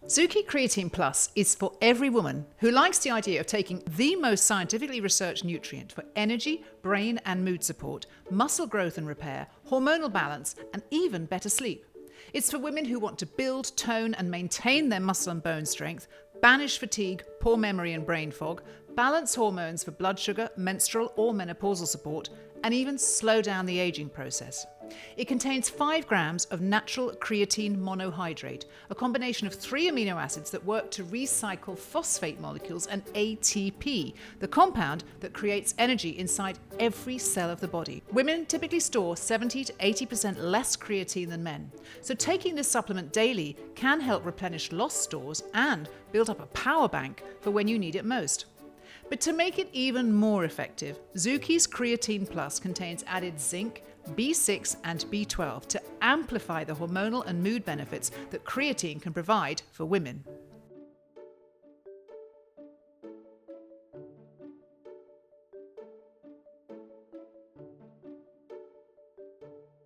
Zooki Creatine Plus is for every woman who likes the idea of taking the most scientifically researched nutrient for energy, brain and mood support, muscle growth and repair, hormonal balance, and even better sleep. It's for women who want to build, tone and maintain their muscle and bone strength, banish fatigue, poor memory and brain fog, balance hormones for blood sugar, menstrual or menopausal support, and even slow down the aging process. It contains 5 grams of natural creatine monohydrate, a combination of 3 amino acids that work to recycle phosphate molecules and ATP, the compound that creates energy inside every cell of the body. Women typically store 70 to 80% less creatine than men, so taking this supplement daily can help replenish lost stores and build up a power bank for when you need it most. But to make it even more effective, Zooki's Creatine Plus contains added zinc, B6 and B12 to amplify the hormonal and mood benefits that creatine can provide for women.